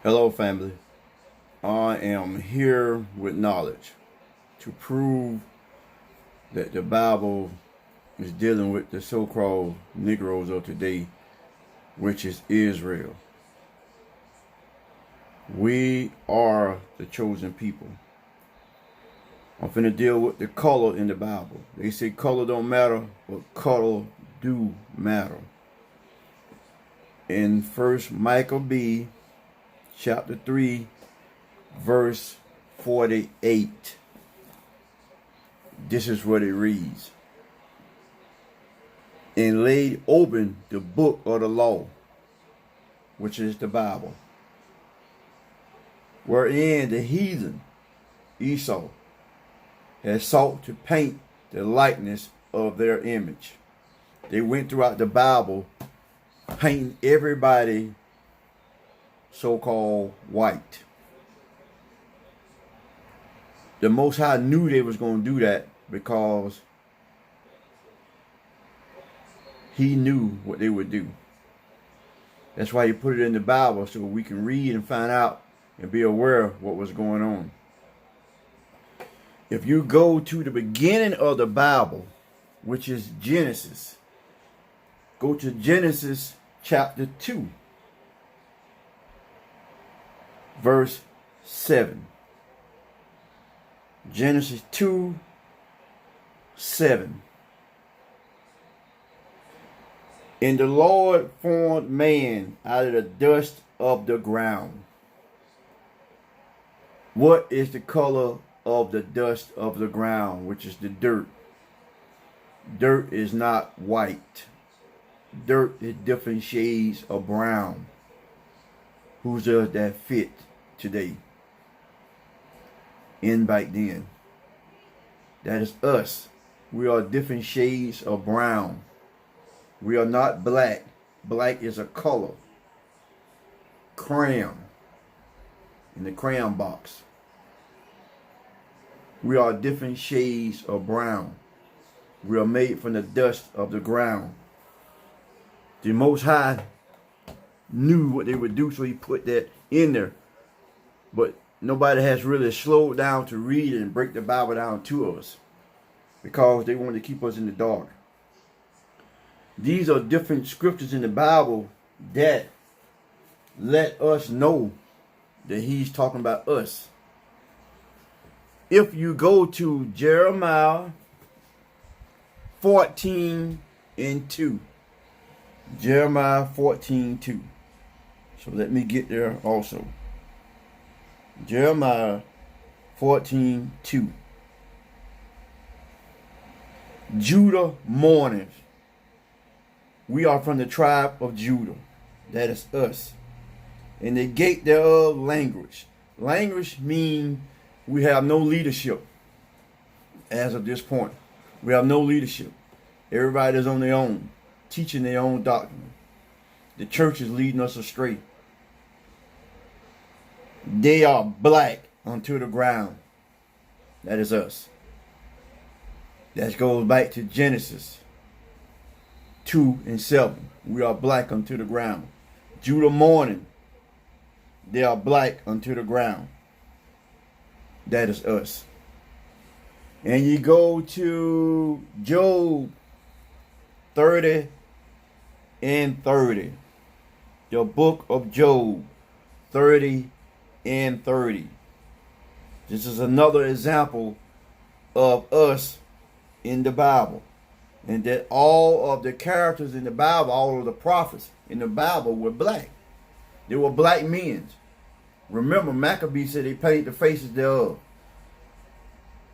Hello, family. I am here with knowledge to prove that the Bible is dealing with the so-called Negroes of today, which is Israel. We are the chosen people. I'm finna deal with the color in the Bible. They say color don't matter, but color do matter. In 1 Micah chapter 3, verse 48. This is what it reads. And laid open the book of the law, which is the Bible, wherein the heathen Esau has sought to paint the likeness of their image. They went throughout the Bible painting everybody so-called white. The Most High knew they was going to do that because he knew what they would do. That's why he put it in the Bible so we can read and find out and be aware of what was going on. If you go to the beginning of the Bible, which is Genesis, go to Genesis chapter 2, verse 7. Genesis 2:7. And the Lord formed man out of the dust of the ground. What is the color of the dust of the ground, which is the dirt? Dirt is not white. Dirt is different shades of brown. Who does that fit today? And back then. That is us. We are different shades of brown. We are not black. Black is a color. Crayon. In the crayon box. We are different shades of brown. We are made from the dust of the ground. The Most High knew what they would do, so he put that in there. But nobody has really slowed down to read and break the Bible down to us because they want to keep us in the dark. These are different scriptures in the Bible that let us know that he's talking about us. If you go to Jeremiah 14:2. Jeremiah 14:2. So let me get there also. Jeremiah 14:2. Judah mourners. We are from the tribe of Judah. That is us. And the gate thereof language. Language means we have no leadership as of this point. We have no leadership. Everybody is on their own, teaching their own doctrine. The church is leading us astray. They are black unto the ground. That is us. That goes back to Genesis 2:7. We are black unto the ground. Judah mourning. They are black unto the ground. That is us. And you go to Job 30:30. The book of Job 30:30. This is another example of us in the Bible. And that all of the characters in the Bible, all of the prophets in the Bible were black. They were black men. Remember, Maccabees said they painted the faces thereof.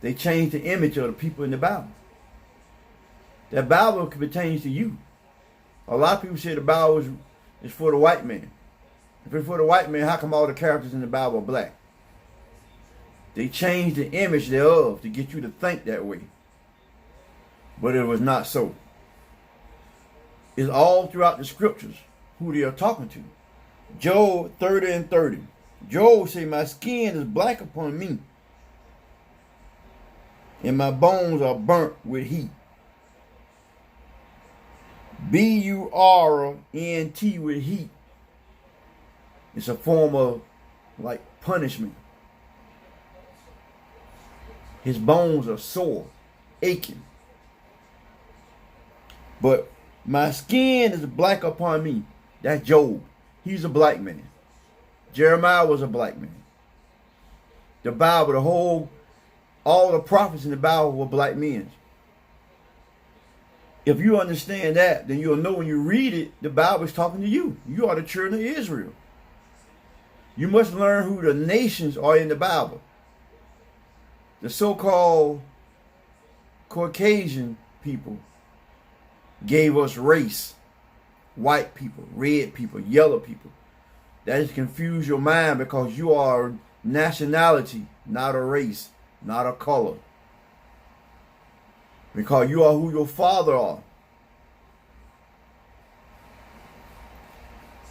They changed the image of the people in the Bible. That Bible pertains to you. A lot of people say the Bible is for the white man. If it's for the white man, how come all the characters in the Bible are black? They changed the image thereof to get you to think that way. But it was not so. It's all throughout the scriptures who they are talking to. Job 30:30. Job say, my skin is black upon me, and my bones are burnt with heat. B-U-R-N-T with heat. It's a form of like punishment. His bones are sore, aching. But my skin is black upon me. That's Job. He's a black man. Jeremiah was a black man. The Bible, all the prophets in the Bible were black men. If you understand that, then you'll know when you read it, the Bible is talking to you. You are the children of Israel. You must learn who the nations are in the Bible. The so-called Caucasian people gave us race. White people, red people, yellow people. That has confused your mind because you are nationality, not a race, not a color. Because you are who your father are.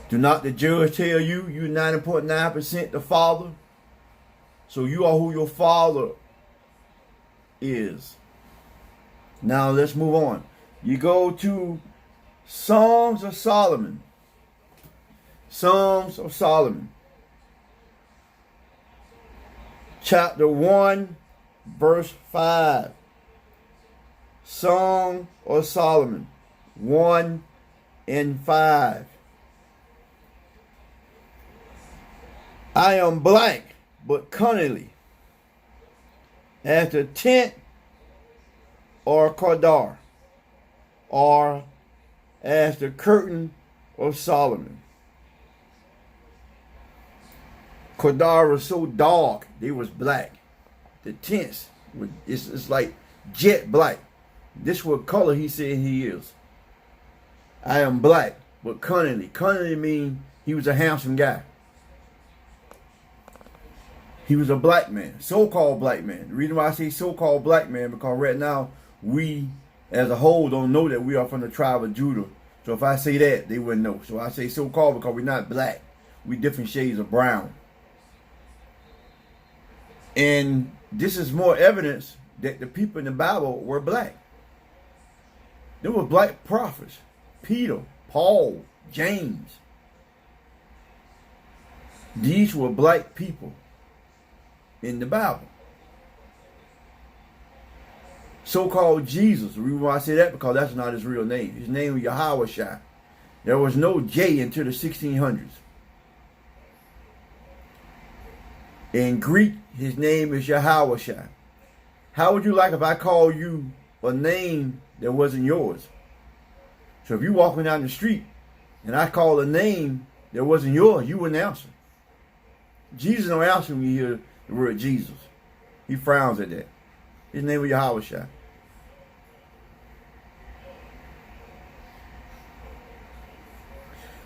Do not the judge tell you you're 90.9% the father? So you are who your father is. Now let's move on. You go to Songs of Solomon. Songs of Solomon. Chapter 1, verse 5. Song of Solomon 1 and 5. I am black, but cunningly, as the tent or Kedar, or as the curtain of Solomon. Kedar was so dark, they was black. The tents, it's like jet black. This what color he said he is. I am black, but cunningly. Cunningly means he was a handsome guy. He was a black man, so-called black man. The reason why I say so-called black man, because right now, we as a whole don't know that we are from the tribe of Judah. So if I say that, they wouldn't know. So I say so-called because we're not black. We different shades of brown. And this is more evidence that the people in the Bible were black. There were black prophets. Peter, Paul, James. These were black people in the Bible. So-called Jesus. The reason why I say that, because that's not his real name. His name was Yahushua. There was no J until the 1600s. In Greek, his name is Yahushua. How would you like if I call you a name that wasn't yours? So if you walking down the street and I call a name that wasn't yours, you wouldn't answer. Jesus don't answer when you hear the word Jesus. He frowns at that. His name was Yahushua.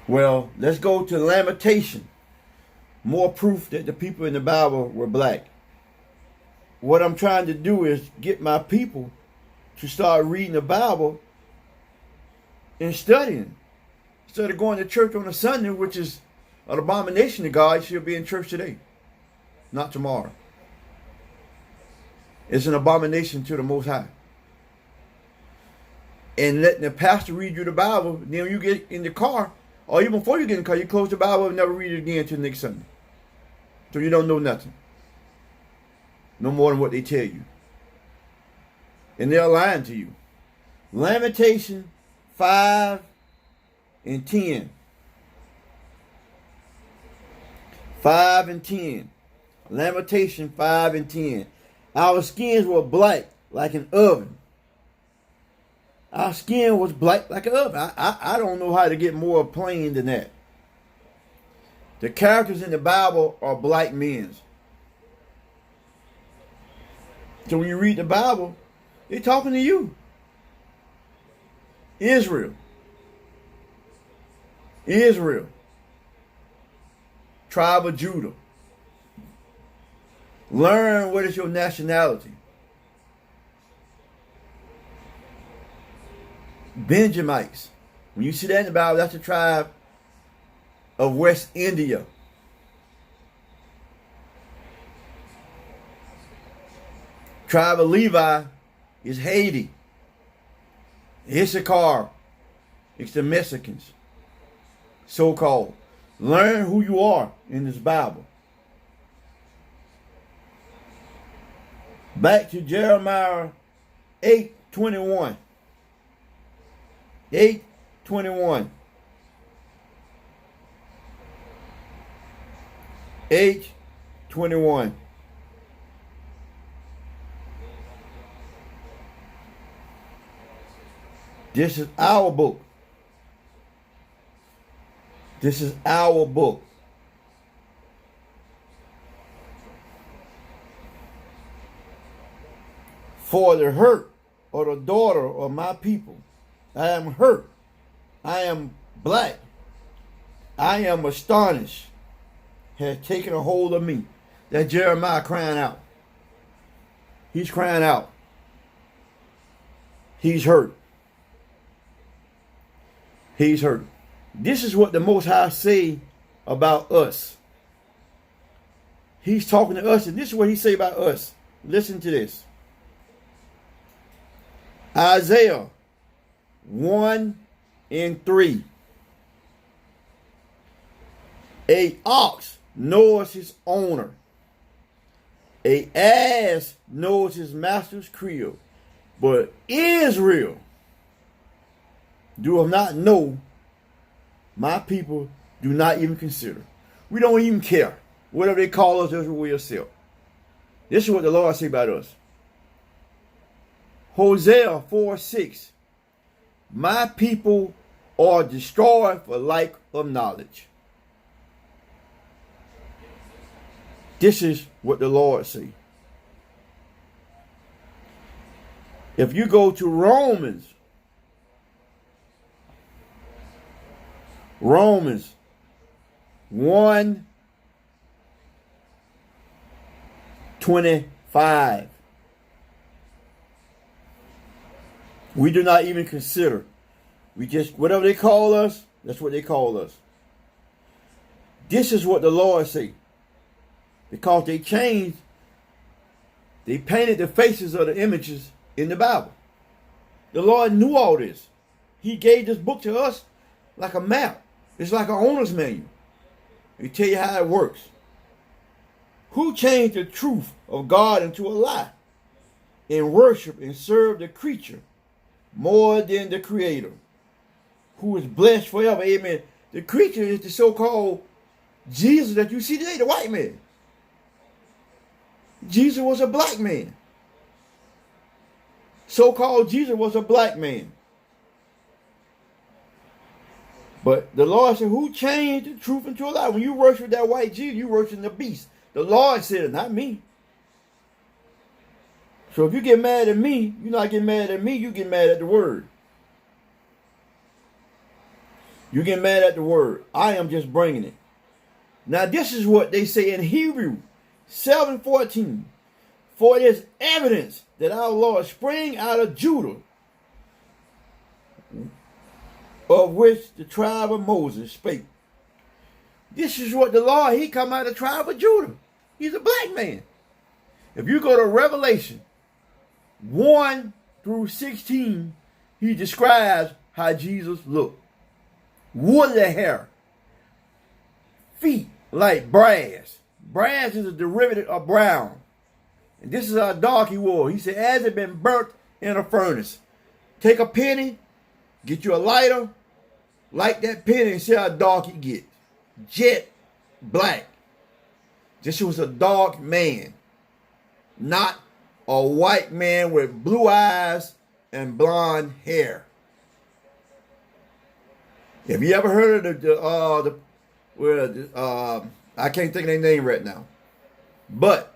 Well, let's go to Lamentation. More proof that the people in the Bible were black. What I'm trying to do is get my people to start reading the Bible and studying. Instead of going to church on a Sunday, which is an abomination to God, you should be in church today, not tomorrow. It's an abomination to the Most High. And letting the pastor read you the Bible, then when you get in the car, or even before you get in the car, you close the Bible and never read it again until next Sunday. So you don't know nothing. No more than what they tell you. And they're lying to you. Lamentation 5 and 10. 5 and 10. Lamentation 5 and 10. Our skins were black like an oven. Our skin was black like an oven. I don't know how to get more plain than that. The characters in the Bible are black men. So when you read the Bible, they're talking to you. Israel. Israel. Tribe of Judah. Learn what is your nationality. Benjamites. When you see that in the Bible, that's the tribe of West India. Tribe of Levi is Haiti. Issachar, it's the Mexicans, so-called. Learn who you are in this Bible. Back to Jeremiah 8:21. 8:21. 8:21. This is our book. This is our book. For the hurt of the daughter of my people, I am hurt. I am black. I am astonished. Has taken a hold of me. That's Jeremiah crying out. He's crying out. He's hurt. He's hurt. This is what the Most High say about us. He's talking to us, and this is what he say about us. Listen to this. Isaiah 1:3. A ox knows his owner. A ass knows his master's crib. But Israel do not know, my people do not even consider. We don't even care. Whatever they call us, that's what we'll sell. This is what the Lord say about us. Hosea 4:6. My people are destroyed for lack of knowledge. This is what the Lord say. If you go to Romans 1:25. We do not even consider. We just, whatever they call us, that's what they call us. This is what the Lord say. Because they changed, they painted the faces of the images in the Bible. The Lord knew all this. He gave this book to us like a map. It's like an owner's manual. He tell you how it works. Who changed the truth of God into a lie and worship and serve the creature more than the Creator, who is blessed forever? Amen. The creature is the so-called Jesus that you see today, the white man. Jesus was a black man. So-called Jesus was a black man. But the Lord said, who changed the truth into a lie? When you worship that white Jesus, you worship the beast. The Lord said it, not me. So if you get mad at me, you're not getting mad at me, you get mad at the word. You get mad at the word. I am just bringing it. Now this is what they say in Hebrew 7:14. For it is evidence that our Lord sprang out of Judah, of which the tribe of Moses spake. This is what the Lord, he come out of the tribe of Judah. He's a black man. If you go to Revelation 1-16, he describes how Jesus looked. Woolly hair. Feet like brass. Brass is a derivative of brown. And this is how dark he was. He said, as it been burnt in a furnace. Take a penny, get you a lighter, light that penny and see how dark it gets. Jet black. This was a dark man. Not a white man with blue eyes and blonde hair. Have you ever heard of I can't think of their name right now. But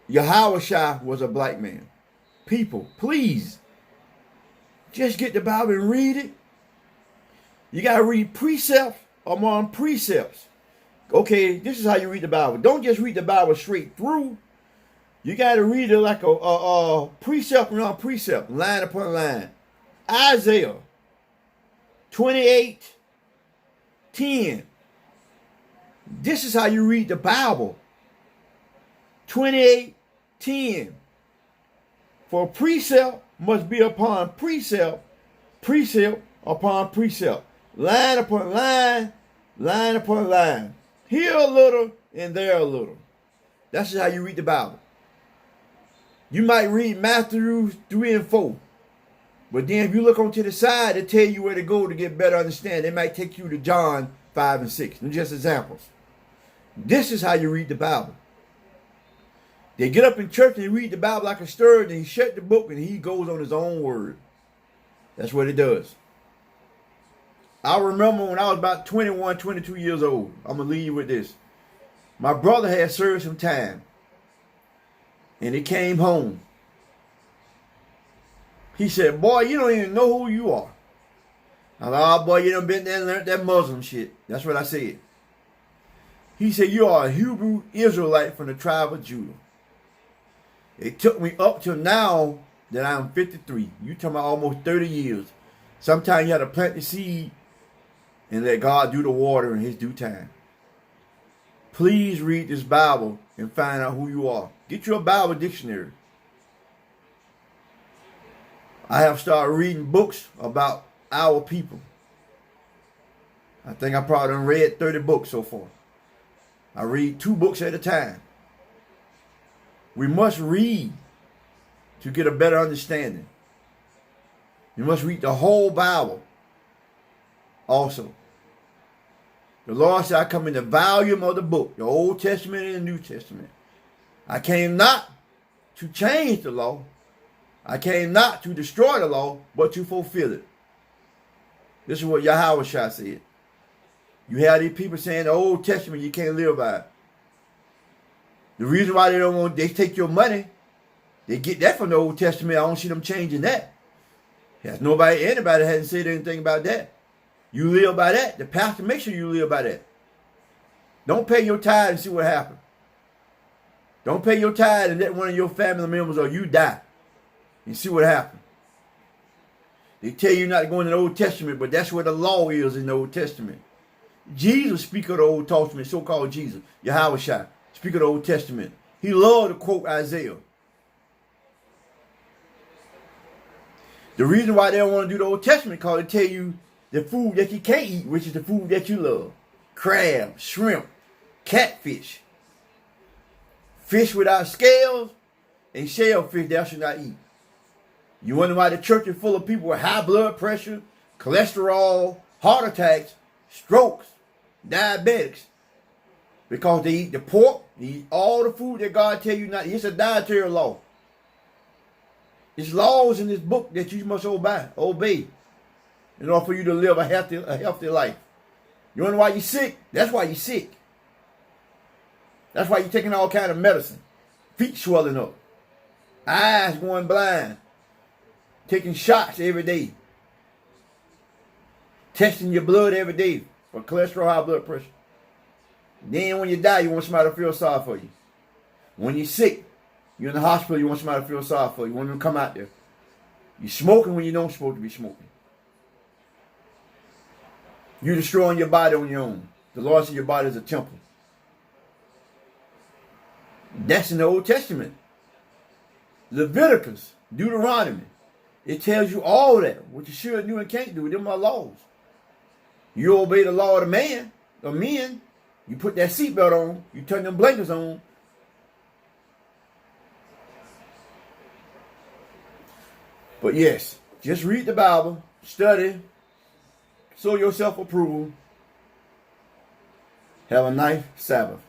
Yahushua was a black man. People, please, just get the Bible and read it. You got to read precept among precepts. Okay, this is how you read the Bible. Don't just read the Bible straight through. You got to read it like a precept around precept, line upon line. Isaiah 28:10. This is how you read the Bible. 28:10. For precept must be upon precept, precept upon precept, line upon line, line upon line. Here a little and there a little. That's how you read the Bible. You might read Matthew 3 and 4. But then if you look onto the side, they tell you where to go to get better understanding. They might take you to John 5 and 6. They're just examples. This is how you read the Bible. They get up in church and they read the Bible like a stirred, and he shut the book and he goes on his own word. That's what it does. I remember when I was about 21, 22 years old. I'm going to leave you with this. My brother had served some time. And he came home. He said, boy, you don't even know who you are. I said, oh, boy, you done been there and learned that Muslim shit. That's what I said. He said, you are a Hebrew Israelite from the tribe of Judah. It took me up till now that I'm 53. You talking about almost 30 years. Sometimes you have to plant the seed and let God do the water in his due time. Please read this Bible and find out who you are. Get you a Bible dictionary. I have started reading books about our people. I think I probably done read 30 books so far. I read 2 books at a time. We must read to get a better understanding. You must read the whole Bible also. The Lord said, I come in the volume of the book, the Old Testament and the New Testament. I came not to change the law. I came not to destroy the law, but to fulfill it. This is what Yahweh Shah said. You have these people saying the Old Testament, you can't live by it. The reason why they take your money, they get that from the Old Testament. I don't see them changing that. Anybody hasn't said anything about that. You live by that. The pastor makes sure you live by that. Don't pay your tithe and see what happens. Don't pay your tithe and let one of your family members or you die and see what happens. They tell you not to go in the Old Testament, but that's where the law is in the Old Testament. Jesus speak of the Old Testament, so-called Jesus, Yahweh Shai, speak of the Old Testament. He loved to quote Isaiah. The reason why they don't want to do the Old Testament because they tell you the food that you can't eat, which is the food that you love. Crab, shrimp, catfish, fish without scales, and shellfish thou should not eat. You wonder why the church is full of people with high blood pressure, cholesterol, heart attacks, strokes, diabetics. Because they eat the pork, they eat all the food that God tell you not to eat. It's a dietary law. It's laws in this book that you must obey in order for you to live a healthy life. You wonder why you're sick? That's why you're sick. That's why you're taking all kind of medicine. Feet swelling up. Eyes going blind. Taking shots every day. Testing your blood every day for cholesterol, high blood pressure. Then when you die, you want somebody to feel sorry for you. When you're sick, you're in the hospital, you want somebody to feel sorry for you. You want them to come out there. You're smoking when you don't supposed to be smoking. You're destroying your body on your own. The Lord said your body is a temple. That's in the Old Testament. Leviticus, Deuteronomy. It tells you all that. What you should do and can't do. Them are laws. You obey the law of the man, or men. You put that seatbelt on. You turn them blankets on. But yes, just read the Bible, study, show yourself approval. Have a nice Sabbath.